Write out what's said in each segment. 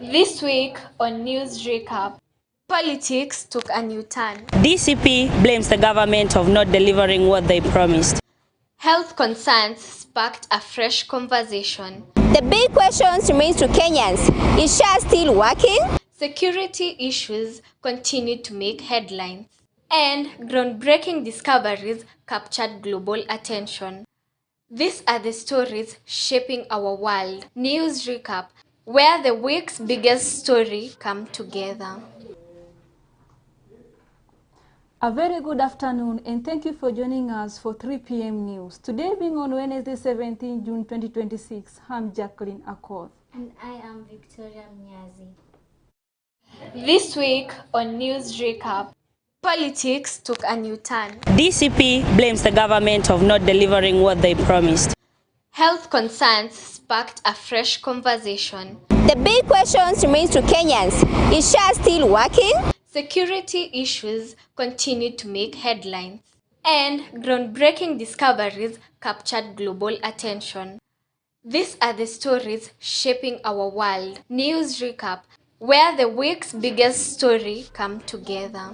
This week on News Recap, politics took a new turn. DCP blames the government of not delivering what they promised. Health concerns sparked a fresh conversation. The big question remains to Kenyans: is SHA still working? Security issues continued to make headlines. And groundbreaking discoveries captured global attention. These are the stories shaping our world. News Recap, where the week's biggest story come together. A very good afternoon and thank you for joining us for 3 p.m. news. Today being on Wednesday 17 June 2026, I'm Jackline Akoth. And I am Victoria Mnyazi. This week on News Recap, politics took a new turn. DCP blames the government of not delivering what they promised. Health concerns sparked a fresh conversation. The big question remains to Kenyans: is SHA still working? Security issues continued to make headlines. And groundbreaking discoveries captured global attention. These are the stories shaping our world. News Recap, where the week's biggest story come together.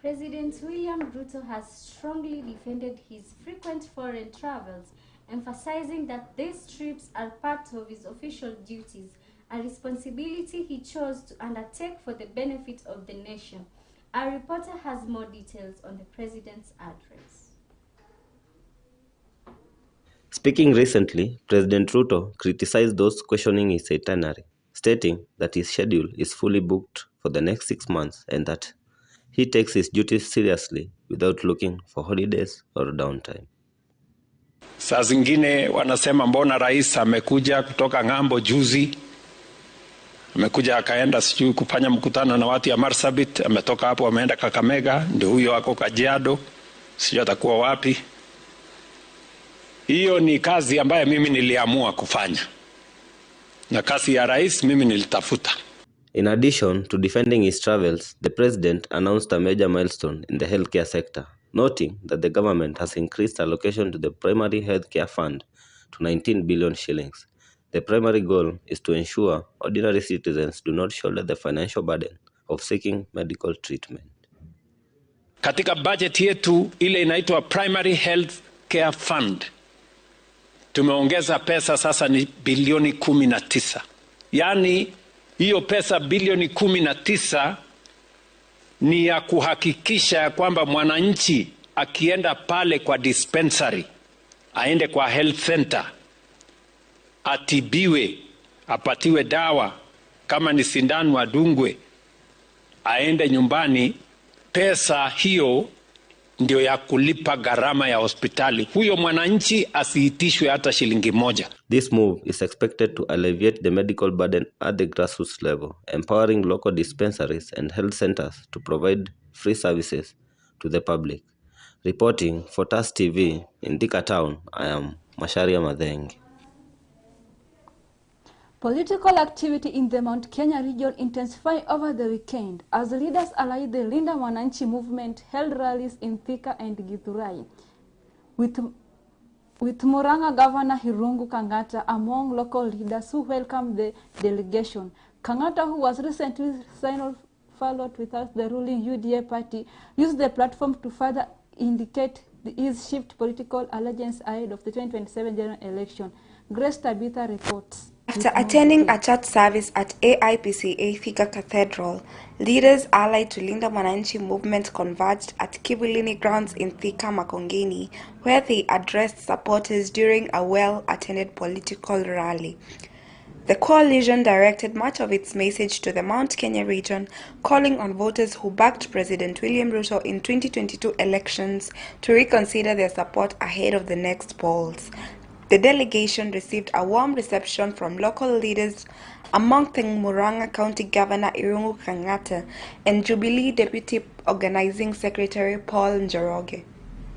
President William Ruto has strongly defended his frequent foreign travels, emphasizing that these trips are part of his official duties, a responsibility he chose to undertake for the benefit of the nation. Our reporter has more details on the president's address. Speaking recently, President Ruto criticized those questioning his itinerary, stating that his schedule is fully booked for the next 6 months and that he takes his duties seriously without looking for holidays or downtime. Saa zingine wanasema mbona rais amekuja kutoka ng'ambo juzi, amekuja akaenda sijui kufanya mkutano na watu ya Marsabit, ametoka hapo ameenda Kakamega, ndio huyo ako Kajiado, sijui atakuwa wapi. Hiyo ni kazi ambayo mimi niliamua kufanya, na kazi ya rais mimi nilitafuta. In addition to defending his travels, the president announced a major milestone in the healthcare sector, noting that the government has increased allocation to the primary healthcare fund to 19 billion shillings. The primary goal is to ensure ordinary citizens do not shoulder the financial burden of seeking medical treatment. Katika budget yetu ile inaitwa Primary Health Care Fund, tumeongeza pesa sasa ni bilioni 19. Yani hiyo pesa bilioni 19 ni ya kuhakikisha kwamba mwananchi akienda pale kwa dispensary, aende kwa health center, atibiwe, apatiwe dawa, kama ni sindano adungwe, aende nyumbani, pesa hiyo ndio ya kulipa gharama ya hospitali. Huyo mwananchi asiitishwe hata shilingi moja. This move is expected to alleviate the medical burden at the grassroots level, empowering local dispensaries and health centers to provide free services to the public. Reporting for TAS TV in Thika Town, I am Masharia Madhengi. Political activity in the Mount Kenya region intensified over the weekend as leaders allied the Linda Mwananchi movement held rallies in Thika and Githurai, with Murang'a Governor Irungu Kang'ata among local leaders who welcomed the delegation. Kang'ata, who was recently followed without the ruling UDA party, used the platform to further indicate his shift political allegiance ahead of the 2027 general election. Grace Tabitha reports. After attending a church service at AIPCA Thika Cathedral, leaders allied to Linda Mwananchi movement converged at Kibulini grounds in Thika Makongeni, where they addressed supporters during a well-attended political rally. The coalition directed much of its message to the Mount Kenya region, calling on voters who backed President William Ruto in 2022 elections to reconsider their support ahead of the next polls. The delegation received a warm reception from local leaders, among them Murang'a County Governor Irungu Kang'ata and Jubilee Deputy Organizing Secretary Paul Njoroge.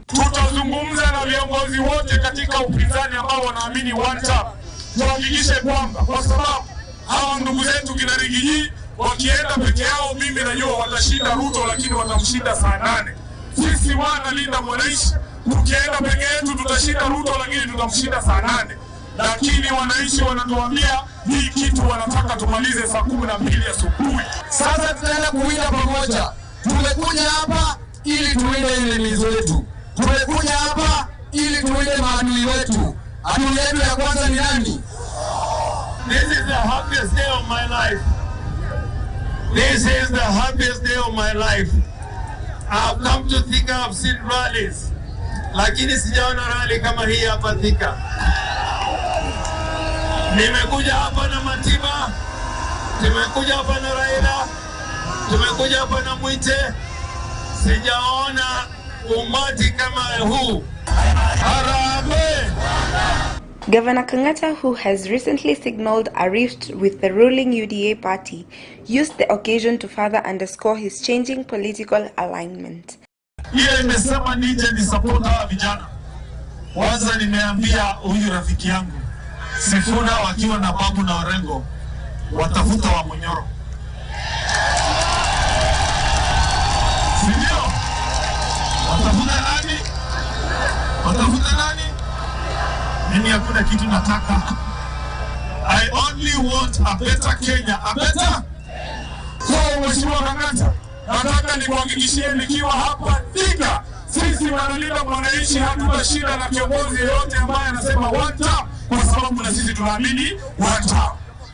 Tutazungumza na viongozi wote katika upinzani ambao wanaamini one term, tuhakikishe kwamba, kwa sababu hawa ndugu zetu kina Rigiji wakienda peke yao, mimi najua watashinda Ruto, lakini watamshinda saa 8. Sisi wana Linda Mwananchi tukienda peke yetu tutashinda Ruto, lakini tutamshinda saa 8. lakini wananchi wanatuambia hii kitu wanataka tumalize saa 12 asubuhi. Sasa tutaenda kuwinda pamoja. Tumekuja hapa ili tuwinde enemies wetu. Tumekuja hapa ili tuwinde maadui wetu. Adui yetu ya kwanza ni nani? This is the happiest day of my life. This is the happiest day of my life. I've come to Thika, I've seen rallies. Lakini sijaona rally kama hii hapa Thika. Nimekuja hapa na Matiba, tumekuja hapa na Raila, tumekuja hapa na Mwite. Sijaona umati kama huu. Harambee! Governor Kangata, who has recently signaled a rift with the ruling UDA party, used the occasion to further underscore his changing political alignment. Ile nimesema nije ni support hawa vijana. Kwanza nimeambia huyu rafiki yangu Sifuna wakiwa na Babu na Orengo watafuta wa Munyoro. Sindio? Watafuta nani? Watafuta nani? Mimi hakuna kitu nataka. I only want a better Kenya. A better? So Mheshimiwa Kangata, nataka nikuhakikishie nikiwa hapa Thika, sisi wanalinda mwananchi hatuna shida na kiongozi yote ambaye anasema one term, kwa sababu na sisi tunaamini one term.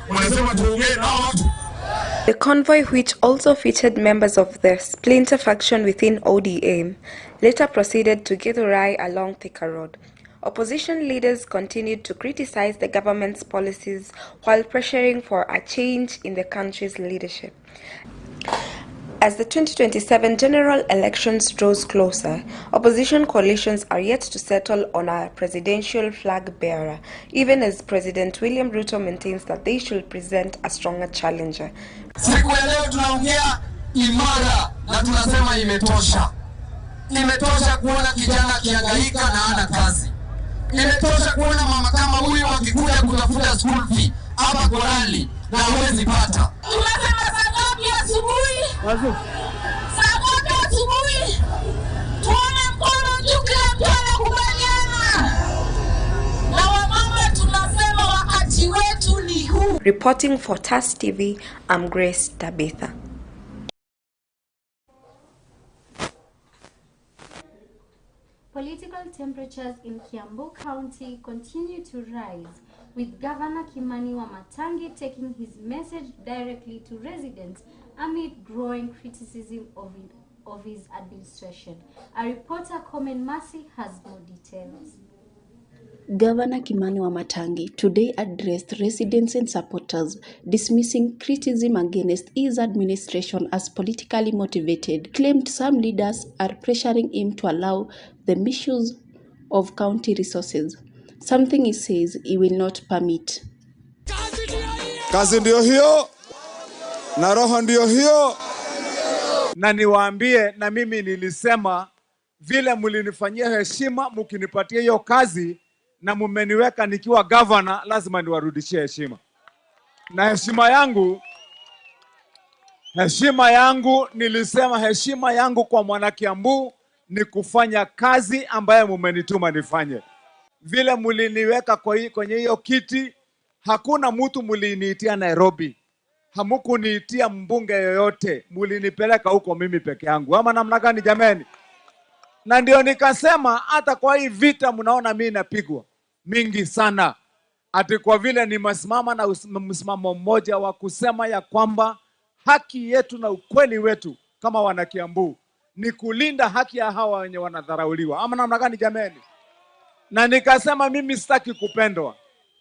Wanasema tuongee na watu. The convoy, which also featured members of the splinter faction within ODM, later proceeded to Githurai along Thika Road. Opposition leaders continued to criticize the government's policies while pressuring for a change in the country's leadership. As the 2027 general elections draws closer, opposition coalitions are yet to settle on a presidential flag bearer, even as President William Ruto maintains that they should present a stronger challenger. Siku ya leo tunaongea imara na tunasema imetosha. Imetosha kuona kijana kihangaika na hana kazi. Imetosha kuona mama kama huyu akikuja kutafuta school fee hapa kwa rally na hawezi pata. Tunasema saa ngapi asubuhi? Saa ngapi asubuhi? Tuone mkono juu kila mtu anakubaliana. Na wamama tunasema wakati wetu ni huu. Reporting for TAS TV, I'm Grace Tabitha. Political temperatures in Kiambu County continue to rise, with Governor Kimani Wamatangi taking his message directly to residents amid growing criticism of his administration. Our reporter Komen Masi has more details. Governor Kimani Wamatangi today addressed residents and supporters, dismissing criticism against his administration as politically motivated, claimed some leaders are pressuring him to allow the misuse of county resources, something he says he will not permit. Kazi ndio hiyo, na roho ndio hiyo. Na niwaambie, na mimi nilisema vile mlinifanyia heshima mkinipatia hiyo kazi na mmeniweka nikiwa governor, lazima niwarudishie heshima. Na heshima yangu nilisema heshima yangu kwa mwana Kiambu ni kufanya kazi ambayo mmenituma nifanye. Vile mliniweka kwenye hiyo kiti, hakuna mtu mliniitia Nairobi. Hamukuniitia mbunge yoyote, mlinipeleka huko mimi peke yangu. Ama namna gani jameni? Na ndio nikasema hata kwa hii vita mnaona mimi napigwa mingi sana. Ati kwa vile nimesimama na msimamo mmoja wa kusema ya kwamba haki yetu na ukweli wetu kama wana Kiambu ni kulinda haki ya hawa wenye wanadharauliwa. Ama namna gani jameni? Na nikasema mimi sitaki kupendwa.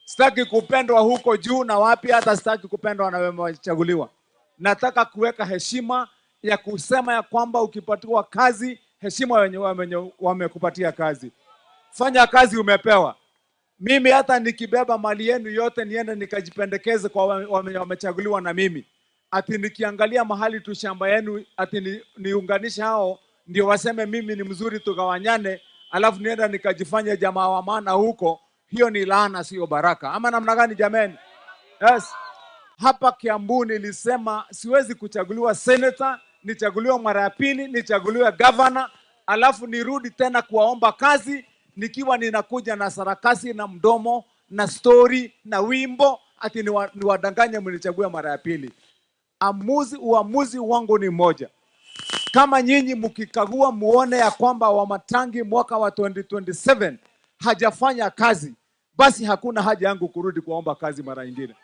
Sitaki kupendwa huko juu na wapi, hata sitaki kupendwa na wamechaguliwa. Nataka kuweka heshima ya kusema ya kwamba ukipatiwa kazi, heshima wenye wamekupatia kazi. Fanya kazi umepewa. Mimi hata nikibeba mali yenu yote niende nikajipendekeze kwa wamechaguliwa na mimi. Ati nikiangalia mahali tu shamba yenu, ati niunganishe hao ndio waseme mimi ni mzuri tugawanyane, alafu nienda nikajifanya jamaa wa maana huko. Hiyo ni laana, sio baraka. Ama namna gani jameni? Yes. Hapa Kiambu nilisema siwezi kuchaguliwa senator, nichaguliwa mara ya pili, nichaguliwa governor, alafu nirudi tena kuwaomba kazi nikiwa ninakuja na sarakasi na mdomo na story na wimbo ati niwadanganye mnichague mara ya pili. Uamuzi wangu ni moja. Kama nyinyi mkikagua muone ya kwamba Wamatangi mwaka wa 2027 hajafanya kazi, basi hakuna haja yangu kurudi kuomba kazi mara nyingine.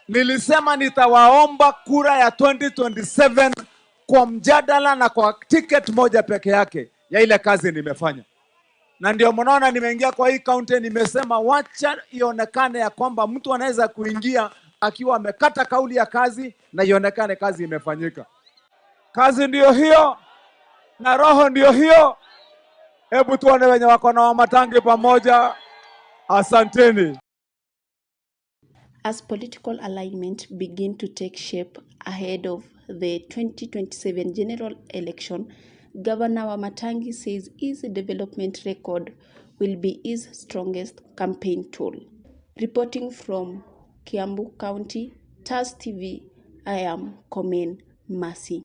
Nilisema nitawaomba kura ya 2027 kwa mjadala na kwa ticket moja peke yake ya ile kazi nimefanya. Na ndio mnaona nimeingia kwa hii kaunti, nimesema wacha ionekane ya kwamba mtu anaweza kuingia akiwa amekata kauli ya kazi na ionekane kazi imefanyika. Kazi ndio hiyo na roho ndio hiyo. Hebu tuone wenye wako na Wamatangi pamoja. Asanteni. As political alignment begin to take shape ahead of the 2027 general election, Governor Wamatangi says his development record will be his strongest campaign tool. Reporting from Kiambu County, TAS TV, I am Komen Masi.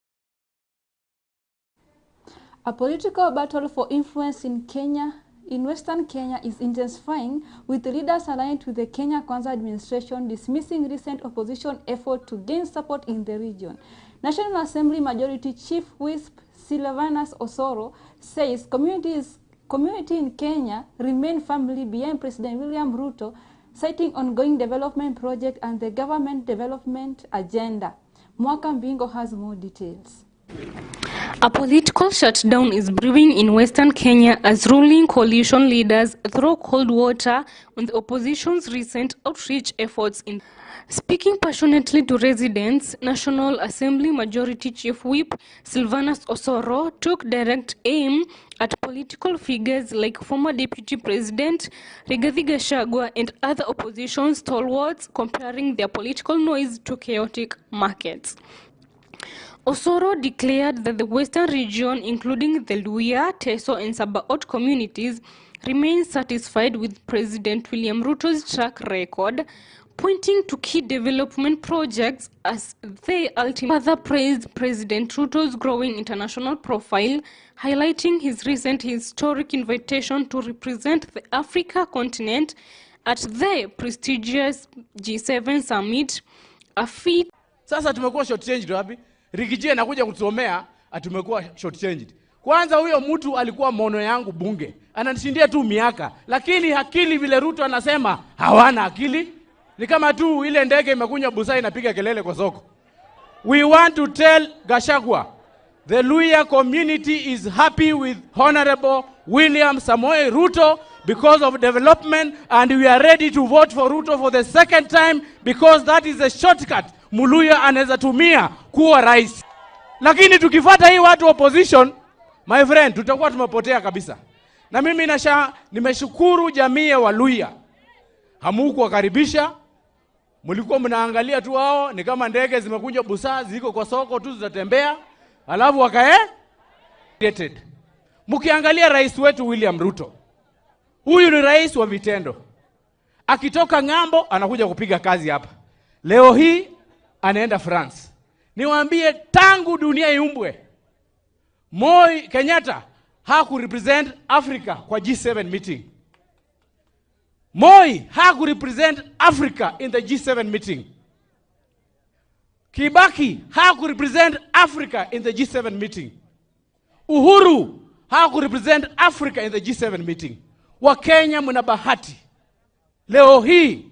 A political battle for influence in Western Kenya is intensifying, with leaders aligned with the Kenya Kwanza administration dismissing recent opposition effort to gain support in the region. National Assembly Majority Chief Whip Sylvanus Osoro says community in Kenya remain firmly behind President William Ruto, citing ongoing development project and the government development agenda. Mwaka Mbingo has more details. A political shutdown is brewing in Western Kenya as ruling coalition leaders throw cold water on the opposition's recent outreach efforts. Speaking passionately to residents, National Assembly Majority Chief Whip Sylvanus Osoro took direct aim at political figures like former Deputy President Rigathi Gachagua and other opposition stalwarts, comparing their political noise to chaotic markets. Osoro declared that the Western region, including the Luhya, Teso and Sabaot communities, remains satisfied with President William Ruto's track record, pointing to key development projects as they ultimately further praised President Ruto's growing international profile, highlighting his recent historic invitation to represent the Africa continent at the prestigious G7 summit, a feat. Sasa tumekuwa short-changed wapi? Rigijie anakuja kutusomea atumekuwa short-changed. Kwanza huyo mtu alikuwa mono yangu bunge. Ananishindia tu miaka. Lakini akili vile Ruto anasema hawana akili. Ni kama tu ile ndege imekunywa busaa inapiga kelele kwa soko. We want to tell Gachagua, the Luhya community is happy with Honorable William Samoei Ruto because of development, and we are ready to vote for Ruto for the second time because that is a shortcut Muluhya anaweza tumia kuwa rais. Lakini tukifuata hii watu opposition, my friend, tutakuwa tumepotea kabisa. Na mimi nimeshukuru jamii ya Waluhya. Hamukuwakaribisha, mlikuwa mnaangalia tu wao ni kama ndege zimekuja busaa ziko kwa soko tu zitatembea, alafu wakae. Mkiangalia rais wetu William Ruto, huyu ni rais wa vitendo. Akitoka ng'ambo anakuja kupiga kazi hapa. Leo hii anaenda France. Niwaambie tangu dunia iumbwe, Moi Kenyatta hakurepresent Africa kwa G7 meeting. Moi hakurepresent Africa in the G7 meeting. Kibaki hakurepresent Africa in the G7 meeting. Uhuru hakurepresent Africa in the G7 meeting. Wa Kenya mna bahati. Leo hii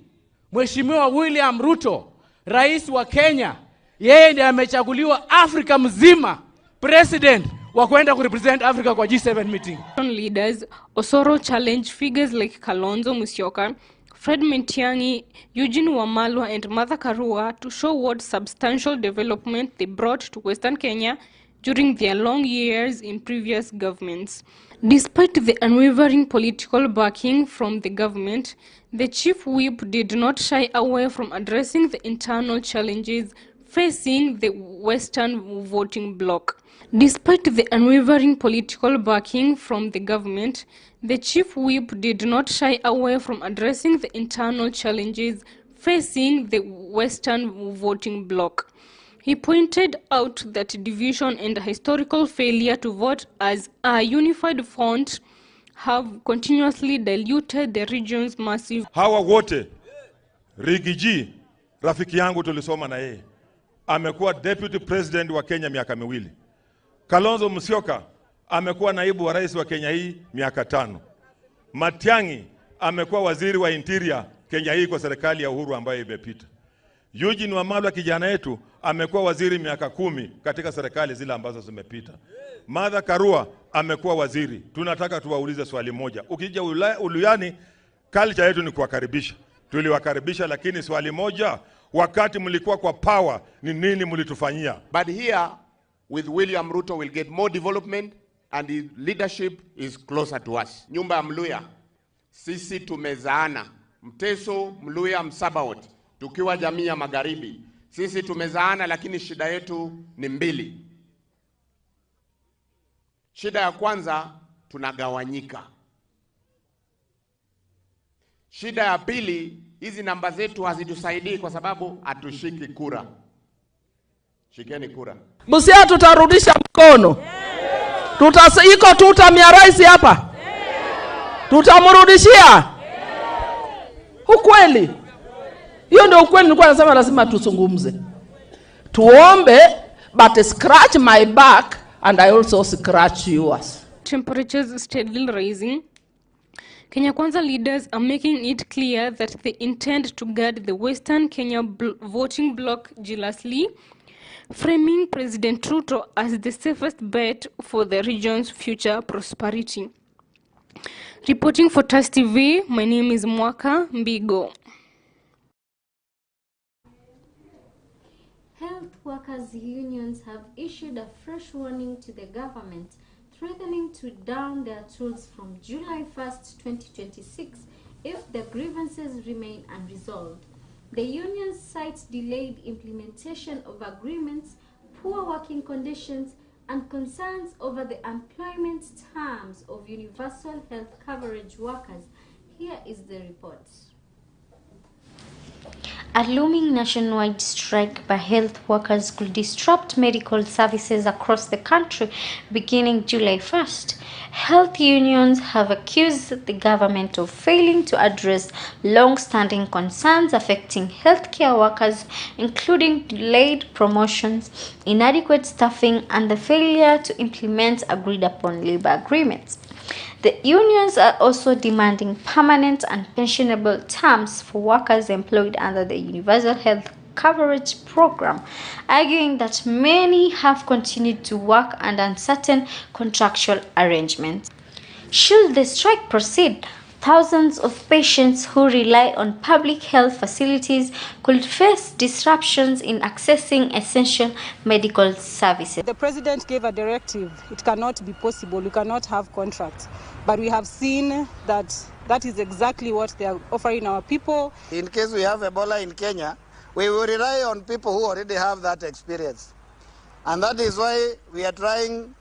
Mheshimiwa William Ruto, rais wa Kenya, yeye ndiye amechaguliwa Afrika mzima president wa kwenda kurepresent Africa kwa G7 meeting. Leaders Osoro challenge figures like Kalonzo Musyoka, Fred Matiang'i, Eugene Wamalwa and Martha Karua to show what substantial development they brought to Western Kenya during their long years in previous governments. Despite the unwavering political backing from the government, the chief whip did not shy away from addressing the internal challenges facing the Western voting bloc. Despite the unwavering political backing from the government, the chief whip did not shy away from addressing the internal challenges facing the Western voting bloc. He pointed out that division and historical failure to vote as a unified front have continuously diluted the region's massive. Hawa wote Rigiji, rafiki yangu tulisoma na yeye, amekuwa deputy president wa Kenya miaka miwili. Kalonzo Musyoka amekuwa naibu wa rais wa Kenya hii miaka 5. Matiang'i amekuwa waziri wa interior Kenya hii kwa serikali ya Uhuru ambayo imepita. Eugene Wamalwa kijana yetu amekuwa waziri miaka 10 katika serikali zile ambazo zimepita. Martha Karua amekuwa waziri. Tunataka tuwaulize swali moja. Ukija Uluyani, culture yetu ni kuwakaribisha. Tuliwakaribisha, lakini swali moja, wakati mlikuwa kwa power ni nini mlitufanyia? But here with William Ruto will get more development and his leadership is closer to us. Nyumba ya Mluya, sisi tumezaana. Mteso, Mluya, Msabaot, tukiwa jamii ya magharibi. Sisi tumezaana, lakini shida yetu ni mbili. Shida ya kwanza, tunagawanyika. Shida ya pili, hizi namba zetu hazitusaidii kwa sababu hatushiki kura. Shikeni kura. Busia tutarudisha mkono. Iko tutamia rais hapa. Tutamrudishia. Ukweli. Hiyo ndio ukweli nilikuwa nasema lazima tuzungumze. Tuombe, but scratch my back and I also scratch yours. Temperatures steadily rising. Kenya Kwanza leaders are making it clear that they intend to guard the Western Kenya voting bloc jealously, framing President Ruto as the safest bet for the region's future prosperity. Reporting for TAS TV, my name is Mwaka Mbigo. Health workers' unions have issued a fresh warning to the government, threatening to down their tools from July 1st, 2026 if the grievances remain unresolved. The unions cite delayed implementation of agreements, poor working conditions, and concerns over the employment terms of universal health coverage workers. Here is the report. A looming nationwide strike by health workers could disrupt medical services across the country beginning July 1st. Health unions have accused the government of failing to address long-standing concerns affecting healthcare workers, including delayed promotions, inadequate staffing, and the failure to implement agreed-upon labor agreements. The unions are also demanding permanent and pensionable terms for workers employed under the Universal Health Coverage Program, arguing that many have continued to work under uncertain contractual arrangements. Should the strike proceed, thousands of patients who rely on public health facilities could face disruptions in accessing essential medical services. The president gave a directive. It cannot be possible. We cannot have contracts. But we have seen that that is exactly what they are offering our people. In case we have Ebola in Kenya, we will rely on people who already have that experience. And that is why we are trying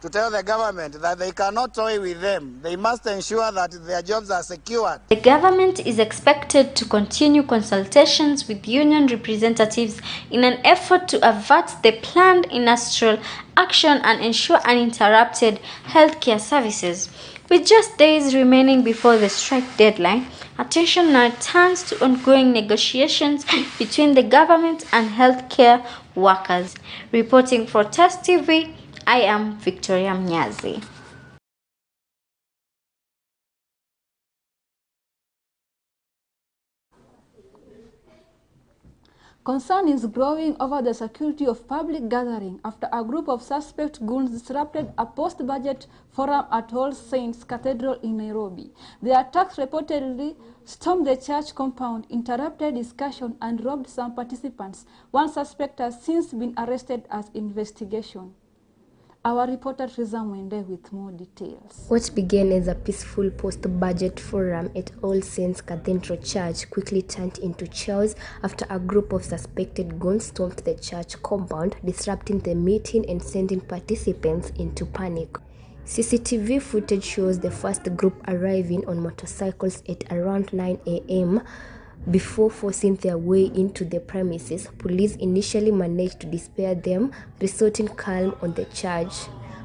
to tell the government that they cannot toy with them. They must ensure that their jobs are secured. The government is expected to continue consultations with union representatives in an effort to avert the planned industrial action and ensure uninterrupted healthcare services. With just days remaining before the strike deadline, attention now turns to ongoing negotiations between the government and healthcare workers. Reporting for TAS TV, I am Victoria Mnyazi. Concern is growing over the security of public gathering after a group of suspect goons disrupted a post-budget forum at All Saints Cathedral in Nairobi. The attacks reportedly stormed the church compound, interrupted discussion, and robbed some participants. One suspect has since been arrested as investigation. Our reporter Riza Mwende with more details. What began as a peaceful post-budget forum at All Saints Cathedral Church quickly turned into chaos after a group of suspected goons stormed the church compound, disrupting the meeting and sending participants into panic. CCTV footage shows the first group arriving on motorcycles at around 9 a.m., Before forcing their way into the premises, police initially managed to disperse them, resulting calm on the charge.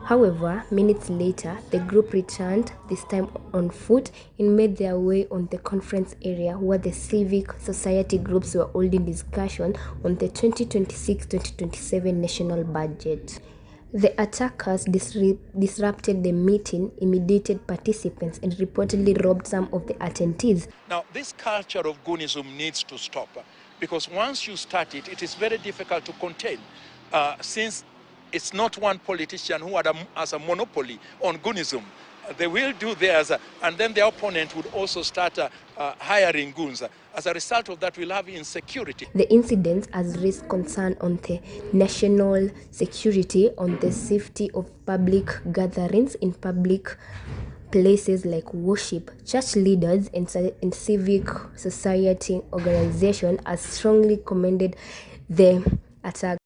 However, minutes later, the group returned, this time on foot, and made their way on the conference area where the civic society groups were holding discussion on the 2026-2027 national budget. The attackers disrupted the meeting, intimidated participants, and reportedly robbed some of the attendees. Now, this culture of goonism needs to stop, because once you start it, it is very difficult to contain, since it's not one politician who has a monopoly on goonism. They will do theirs, and then the opponent would also start hiring goons. As a result of that, we'll have insecurity. The incident has raised concern on the national security, on the safety of public gatherings in public places like worship. Church leaders and civic society organizations have strongly commended the attack.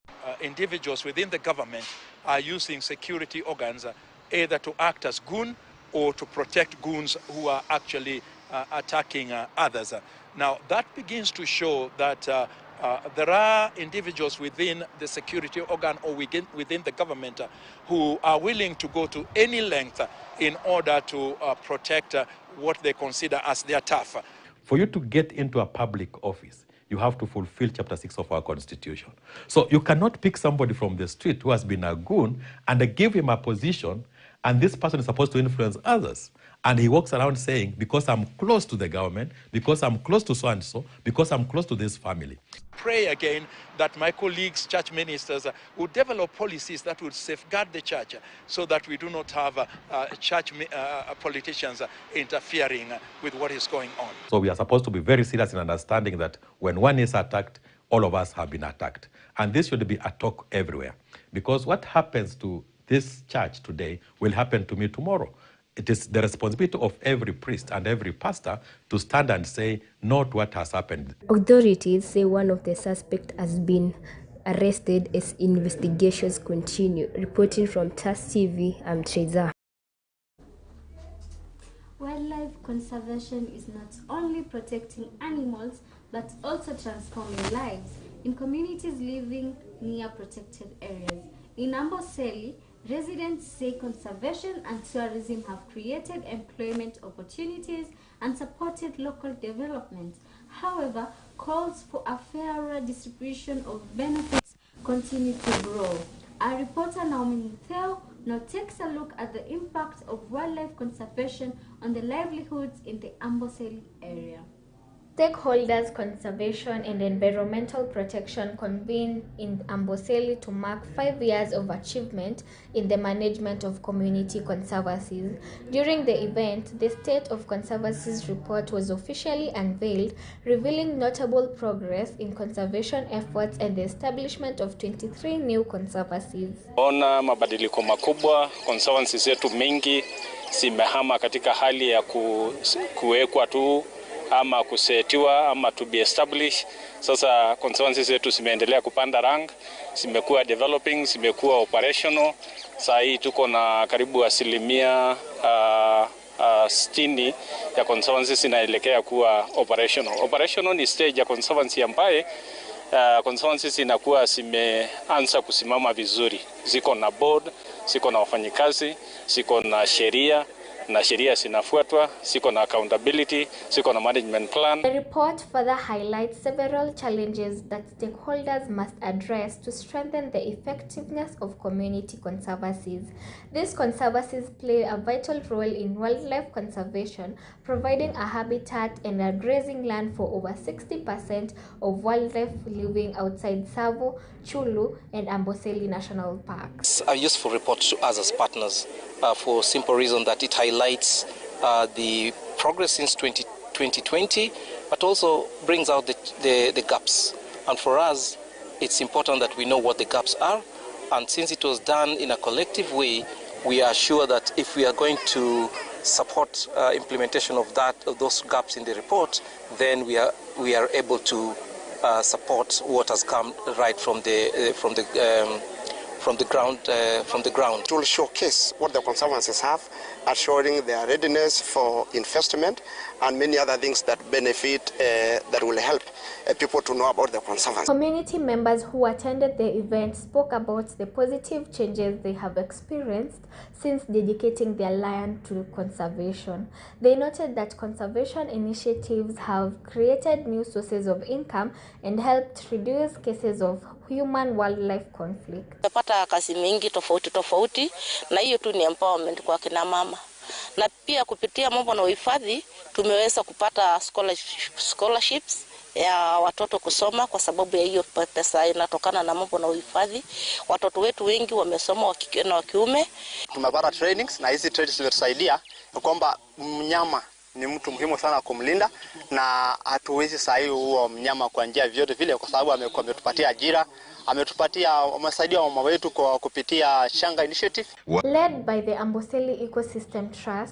Individuals within the government are using security organs either to act as goon or to protect goons who are actually attacking others. Now, that begins to show that there are individuals within the security organ or within the government who are willing to go to any length in order to protect what they consider as their turf. For you to get into a public office, you have to fulfill Chapter 6 of our Constitution. So you cannot pick somebody from the street who has been a goon and give him a position, and this person is supposed to influence others. And he walks around saying, because I'm close to the government, because I'm close to so-and-so, because I'm close to this family. Pray again that my colleagues, church ministers, would develop policies that would safeguard the church so that we do not have church politicians interfering with what is going on. So we are supposed to be very serious in understanding that when one is attacked, all of us have been attacked. And this should be a talk everywhere. Because what happens to this church today will happen to me tomorrow. It is the responsibility of every priest and every pastor to stand and say, not what has happened. Authorities say one of the suspects has been arrested as investigations continue. Reporting from TAS TV, I'm Treza. Wildlife conservation is not only protecting animals, but also transforming lives in communities living near protected areas. In Amboseli, residents say conservation and tourism have created employment opportunities and supported local development. However, calls for a fairer distribution of benefits continue to grow. Our reporter Naomi Mutheo now takes a look at the impact of wildlife conservation on the livelihoods in the Amboseli area. Stakeholders, conservation and environmental protection convened in Amboseli to mark 5 years of achievement in the management of community conservancies. During the event, the State of Conservancies report was officially unveiled, revealing notable progress in conservation efforts and the establishment of 23 new conservancies. Ona mabadiliko makubwa, conservancies zetu mingi zimehama katika hali ya kuwekwa tu ama kusetiwa ama to be established. Sasa conservancies zetu zimeendelea kupanda rank, zimekuwa developing, zimekuwa operational. Sasa hii tuko na karibu 60% ya conservancies inaelekea kuwa operational. Operational ni stage ya conservancy ambaye conservancies inakuwa zimeanza kusimama vizuri. Ziko na board, ziko na wafanyikazi, ziko na sheria, na sheria zinafuatwa, siko na accountability, siko na management plan. The report further highlights several challenges that stakeholders must address to strengthen the effectiveness of community conservancies. These conservancies play a vital role in wildlife conservation, providing a habitat and a grazing land for over 60% of wildlife living outside Tsavo, Chulu, and Amboseli National Parks. It's a useful report to us as partners for simple reason that it highlights the progress since 2020, but also brings out the gaps. And for us, it's important that we know what the gaps are. And since it was done in a collective way, we are sure that if we are going to support implementation of those gaps in the report, then we are able to support what has come right from the ground. It will showcase what the conservancies have assuring their readiness for investment and many other things that benefit, that will help people to know about the conservancy. Community members who attended the event spoke about the positive changes they have experienced since dedicating their land to conservation. They noted that conservation initiatives have created new sources of income and helped reduce cases of human-wildlife conflict. Tumepata kazi mingi tofauti na hiyo tu ni empowerment kwa kina mama. Na pia kupitia mambo na uhifadhi tumeweza kupata scholarships ya watoto kusoma kwa sababu ya hiyo pesa inatokana na mambo na uhifadhi. Watoto wetu wengi wamesoma wa kike na wa kiume. Tumepata trainings na hizi trainings zimetusaidia kwamba mnyama ni mtu muhimu sana kumlinda na hatuwezi sahi huo mnyama kwa njia vyote vile kwa sababu ametupatia ajira, amesaidia mama wetu kwa kupitia Shanga Initiative. Led by the Amboseli Ecosystem Trust,